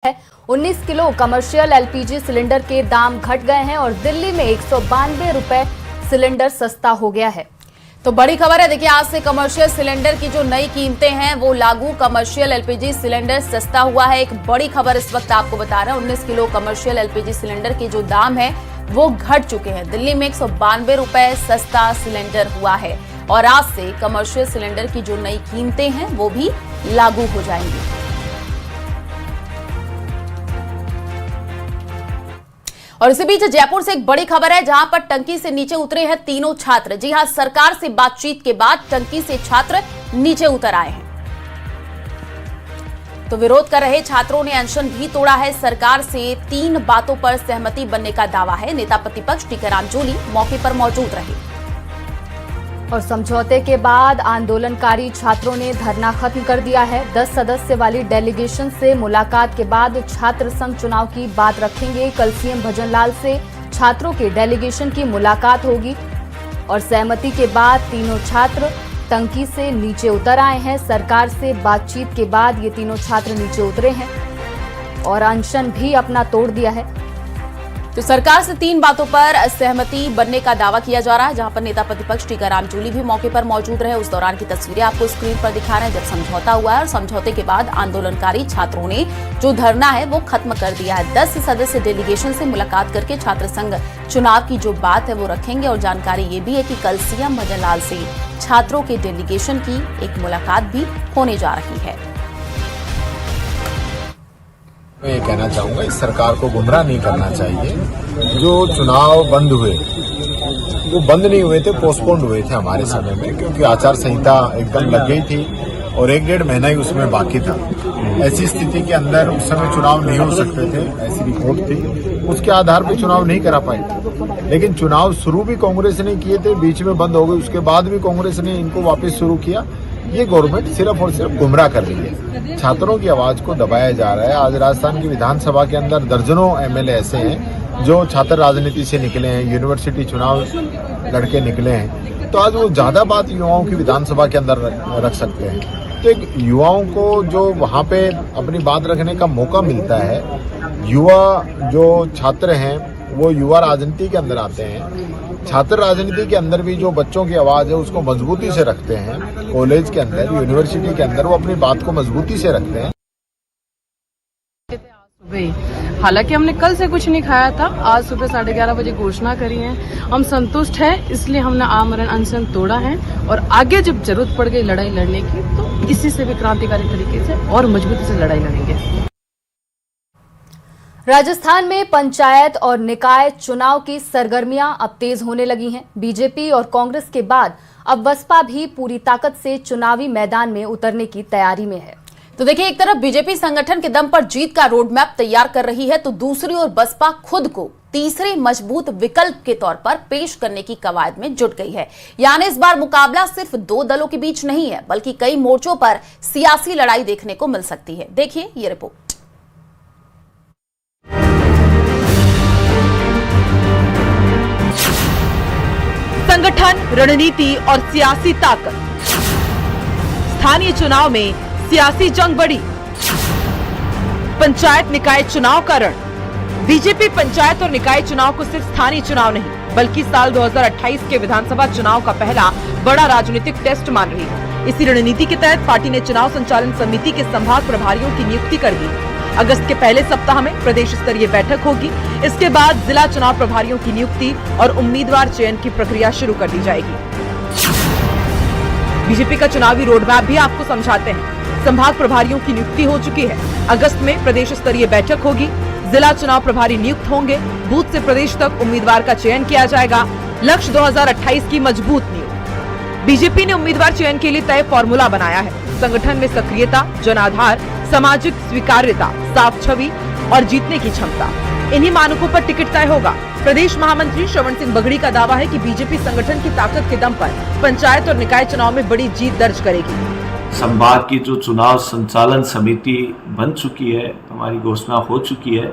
है। 19 kilo commercial LPG cylinder के दाम घट गए हैं और दिल्ली में 192 रुपए सिलेंडर सस्ता हो गया है। तो बड़ी खबर है, देखिए आज से कमर्शियल सिलेंडर की जो नई कीमतें हैं वो लागू। कमर्शियल एलपीजी सिलेंडर सस्ता हुआ है। एक बड़ी खबर इस वक्त आपको बता रहे हैं, 19 किलो कमर्शियल एलपीजी सिलेंडर के जो दाम है वो घट चुके हैं। दिल्ली में 192 रुपए सस्ता सिलेंडर हुआ है और आज से कमर्शियल सिलेंडर की जो नई कीमतें हैं वो भी लागू हो जाएंगी। और इसी बीच जयपुर से एक बड़ी खबर है, जहां पर टंकी से नीचे उतरे हैं तीनों छात्र। जी हां, सरकार से बातचीत के बाद टंकी से छात्र नीचे उतर आए हैं। तो विरोध कर रहे छात्रों ने अनशन भी तोड़ा है। सरकार से 3 बातों पर सहमति बनने का दावा है। नेता प्रतिपक्ष टीकाराम जूली मौके पर मौजूद रहे और समझौते के बाद आंदोलनकारी छात्रों ने धरना खत्म कर दिया है। 10 सदस्य वाली डेलीगेशन से मुलाकात के बाद छात्र संघ चुनाव की बात रखेंगे। कल सीएम भजनलाल से छात्रों के डेलीगेशन की मुलाकात होगी और सहमति के बाद तीनों छात्र टंकी से नीचे उतर आए हैं। सरकार से बातचीत के बाद ये तीनों छात्र नीचे उतरे हैं और अनशन भी अपना तोड़ दिया है। तो सरकार से 3 बातों पर सहमति बनने का दावा किया जा रहा है, जहां पर नेता प्रतिपक्ष टीकाराम जूली भी मौके पर मौजूद रहे। उस दौरान की तस्वीरें आपको स्क्रीन पर दिखा रहे हैं, जब समझौता हुआ है और समझौते के बाद आंदोलनकारी छात्रों ने जो धरना है वो खत्म कर दिया है। 10 सदस्य डेलीगेशन से मुलाकात करके छात्र संघ चुनाव की जो बात है वो रखेंगे और जानकारी ये भी है कि कल सीएम भजनलाल से छात्रों के डेलीगेशन की एक मुलाकात भी होने जा रही है। मैं ये कहना चाहूंगा, इस सरकार को गुमराह नहीं करना चाहिए। जो चुनाव बंद हुए वो बंद नहीं हुए थे, पोस्टपोन्ड हुए थे हमारे समय में, क्योंकि आचार संहिता एकदम लग गई थी और 1-1.5 महीना ही उसमें बाकी था। ऐसी स्थिति के अंदर उस समय चुनाव नहीं हो सकते थे, ऐसी रिपोर्ट थी। उसके आधार पर चुनाव नहीं करा पाए। लेकिन चुनाव शुरू भी कांग्रेस ने किए थे, बीच में बंद हो गए, उसके बाद भी कांग्रेस ने इनको वापस शुरू किया। ये गवर्नमेंट सिर्फ और सिर्फ गुमराह कर रही है, छात्रों की आवाज को दबाया जा रहा है। आज राजस्थान की विधानसभा के अंदर दर्जनों एमएलए ऐसे हैं जो छात्र राजनीति से निकले हैं, यूनिवर्सिटी चुनाव लड़के निकले हैं। तो आज वो ज्यादा बात युवाओं की विधानसभा के अंदर रख सकते हैं। तो एक युवाओं को जो वहाँ पे अपनी बात रखने का मौका मिलता है, युवा जो छात्र हैं वो युवा राजनीति के अंदर आते हैं। छात्र राजनीति के अंदर भी जो बच्चों की आवाज है उसको मजबूती से रखते हैं। कॉलेज के अंदर, यूनिवर्सिटी के अंदर वो अपनी बात को मजबूती से रखते हैं। हालांकि हमने कल से कुछ नहीं खाया था, आज सुबह 11:30 बजे घोषणा करी है। हम संतुष्ट हैं, इसलिए हमने आमरण अनशन तोड़ा है और आगे जब जरूरत पड़ गई लड़ाई लड़ने की तो इसी से भी क्रांतिकारी तरीके से और मजबूती से लड़ाई लड़ेंगे। राजस्थान में पंचायत और निकाय चुनाव की सरगर्मियां अब तेज होने लगी हैं। बीजेपी और कांग्रेस के बाद अब बसपा भी पूरी ताकत से चुनावी मैदान में उतरने की तैयारी में है। तो देखिए, एक तरफ बीजेपी संगठन के दम पर जीत का रोड मैप तैयार कर रही है, तो दूसरी ओर बसपा खुद को तीसरे मजबूत विकल्प के तौर पर पेश करने की कवायद में जुट गई है। यानी इस बार मुकाबला सिर्फ 2 दलों के बीच नहीं है, बल्कि कई मोर्चों पर सियासी लड़ाई देखने को मिल सकती है। देखिए ये रिपोर्ट। संगठन, रणनीति और सियासी ताकत। स्थानीय चुनाव में सियासी जंग बढ़ी। पंचायत निकाय चुनाव का रण। बीजेपी पंचायत और निकाय चुनाव को सिर्फ स्थानीय चुनाव नहीं बल्कि साल 2028 के विधानसभा चुनाव का पहला बड़ा राजनीतिक टेस्ट मान रही है। इसी रणनीति के तहत पार्टी ने चुनाव संचालन समिति के संभाग प्रभारियों की नियुक्ति कर दी। अगस्त के पहले सप्ताह में प्रदेश स्तरीय बैठक होगी। इसके बाद जिला चुनाव प्रभारियों की नियुक्ति और उम्मीदवार चयन की प्रक्रिया शुरू कर दी जाएगी। बीजेपी का चुनावी रोड मैप भी आपको समझाते हैं। संभाग प्रभारियों की नियुक्ति हो चुकी है। अगस्त में प्रदेश स्तरीय बैठक होगी, जिला चुनाव प्रभारी नियुक्त होंगे, बूथ से प्रदेश तक उम्मीदवार का चयन किया जाएगा। लक्ष्य 2028 की मजबूत नींव। बीजेपी ने उम्मीदवार चयन के लिए तय फॉर्मूला बनाया है। संगठन में सक्रियता, जनाधार, सामाजिक स्वीकार्यता, साफ छवि और जीतने की क्षमता, इन्हीं मानकों पर टिकट तय होगा। प्रदेश महामंत्री श्रवण सिंह बगड़ी का दावा है कि बीजेपी संगठन की ताकत के दम पर पंचायत और निकाय चुनाव में बड़ी जीत दर्ज करेगी। संभाग की जो चुनाव संचालन समिति बन चुकी है, हमारी घोषणा हो चुकी है,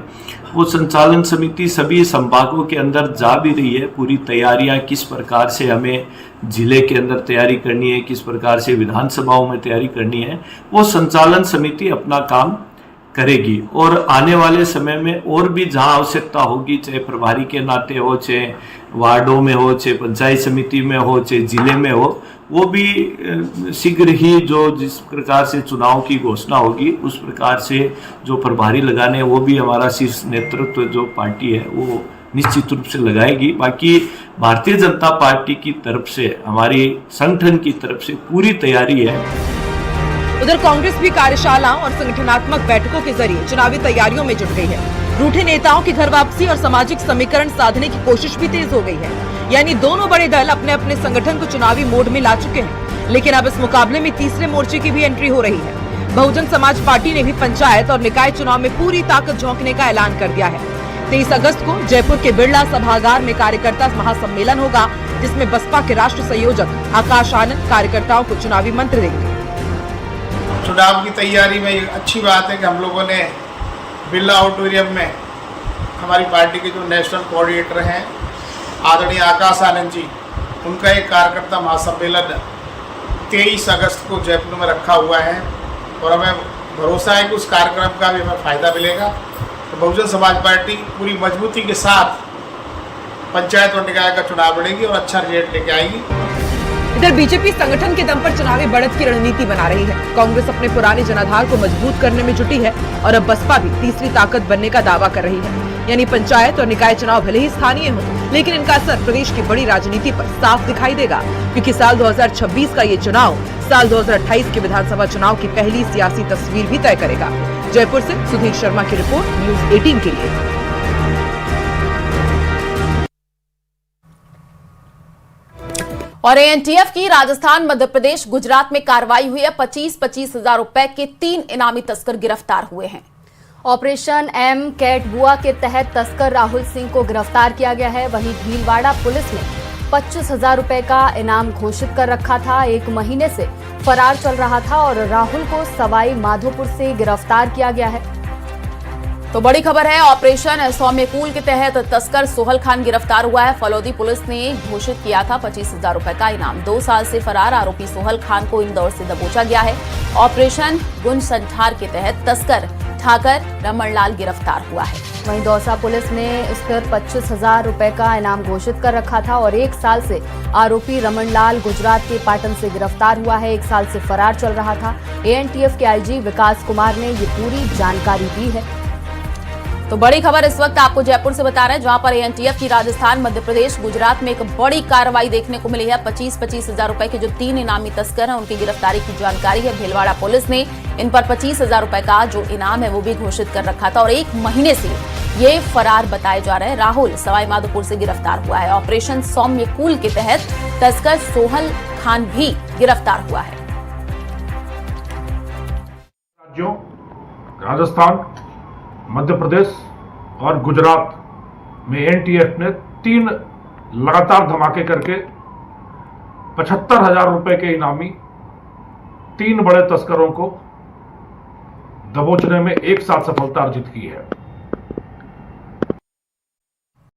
वो संचालन समिति सभी संभागों के अंदर जा भी रही है। पूरी तैयारियां किस प्रकार से हमें जिले के अंदर तैयारी करनी है, किस प्रकार से विधानसभाओं में तैयारी करनी है, वो संचालन समिति अपना काम करेगी और आने वाले समय में और भी जहां आवश्यकता होगी, चाहे प्रभारी के नाते हो, चाहे वार्डों में हो, चाहे पंचायत समिति में हो, चाहे जिले में हो, वो भी शीघ्र ही जो जिस प्रकार से चुनाव की घोषणा होगी उस प्रकार से जो प्रभारी लगाने वो भी हमारा शीर्ष नेतृत्व जो पार्टी है वो निश्चित रूप से लगाएगी। बाकी भारतीय जनता पार्टी की तरफ से, हमारी संगठन की तरफ से पूरी तैयारी है। उधर कांग्रेस भी कार्यशालाओं और संगठनात्मक बैठकों के जरिए चुनावी तैयारियों में जुट गई है। रूठे नेताओं की घर वापसी और सामाजिक समीकरण साधने की कोशिश भी तेज हो गई है। यानी दोनों बड़े दल अपने अपने संगठन को चुनावी मोड में ला चुके हैं, लेकिन अब इस मुकाबले में तीसरे मोर्चे की भी एंट्री हो रही है। बहुजन समाज पार्टी ने भी पंचायत और निकाय चुनाव में पूरी ताकत झोंकने का ऐलान कर दिया है। 23 अगस्त को जयपुर के बिरला सभागार में कार्यकर्ता महासम्मेलन होगा, जिसमें बसपा के राष्ट्र संयोजक आकाश आनंद कार्यकर्ताओं को चुनावी मंत्र देंगे। चुनाव की तैयारी में एक अच्छी बात है कि हम लोगों ने बिरला ऑडिटोरियम में हमारी पार्टी के जो नेशनल कोऑर्डिनेटर हैं आदरणीय आकाश आनंद जी, उनका एक कार्यकर्ता महासम्मेलन 23 अगस्त को जयपुर में रखा हुआ है और हमें भरोसा है कि उस कार्यक्रम का भी हमें फ़ायदा मिलेगा। तो बहुजन समाज पार्टी पूरी मजबूती के साथ पंचायत और निकाय का चुनाव लड़ेगी और अच्छा रिजल्ट लेके आएगी। इधर बीजेपी संगठन के दम पर चुनावी बढ़त की रणनीति बना रही है। कांग्रेस अपने पुराने जनाधार को मजबूत करने में जुटी है और अब बसपा भी तीसरी ताकत बनने का दावा कर रही है। यानी पंचायत और निकाय चुनाव भले ही स्थानीय हो, लेकिन इनका असर प्रदेश की बड़ी राजनीति पर साफ दिखाई देगा, क्योंकि साल 2026 का ये चुनाव साल 2028 के विधानसभा चुनाव की पहली सियासी तस्वीर भी तय करेगा। जयपुर से सुधीर शर्मा की रिपोर्ट, न्यूज़ 18 के लिए। और एएनटीएफ की राजस्थान, मध्य प्रदेश, गुजरात में कार्रवाई हुई है। 25-25 हजार रुपए के 3 इनामी तस्कर गिरफ्तार हुए हैं। ऑपरेशन एम कैट बुआ के तहत तस्कर राहुल सिंह को गिरफ्तार किया गया है। वहीं भीलवाड़ा पुलिस ने 25,000 रुपए का इनाम घोषित कर रखा था। 1 महीने से फरार चल रहा था और राहुल को सवाई माधोपुर से गिरफ्तार किया गया है। तो बड़ी खबर है, ऑपरेशन सौम्यकूल के तहत तस्कर सोहल खान गिरफ्तार हुआ है। फलौदी पुलिस ने घोषित किया था 25,000 रुपए का इनाम। 2 साल से फरार आरोपी सोहल खान को इंदौर से दबोचा गया है। ऑपरेशन गुंज संठार के तहत तस्कर ठाकर रमनलाल गिरफ्तार हुआ है। वहीं दौसा पुलिस ने इस पर 25,000 रुपए का इनाम घोषित कर रखा था और 1 साल से आरोपी रमनलाल गुजरात के पाटन से गिरफ्तार हुआ है। 1 साल से फरार चल रहा था। एएनटीएफ के आईजी विकास कुमार ने ये पूरी जानकारी दी है। तो बड़ी खबर इस वक्त आपको जयपुर से बता रहे हैं, जहां पर एएनटीएफ की राजस्थान, मध्य प्रदेश, गुजरात में एक बड़ी कार्रवाई देखने को मिली है। 25-25 हजार रुपए के जो 3 इनामी तस्कर हैं उनकी गिरफ्तारी की जानकारी है। भीलवाड़ा पुलिस ने इन पर 25,000 रुपए का जो इनाम है वो भी घोषित कर रखा था और 1 महीने से ये फरार बताए जा रहे हैं। राहुल सवाई माधोपुर से गिरफ्तार हुआ है। ऑपरेशन सौम्यकूल के तहत तस्कर सोहल खान भी गिरफ्तार हुआ है। राज्यों राजस्थान, मध्य प्रदेश और गुजरात में एएनटीएफ ने 3 लगातार धमाके करके 75,000 रुपए के इनामी 3 बड़े तस्करों को दबोचने में एक साथ सफलता अर्जित की है।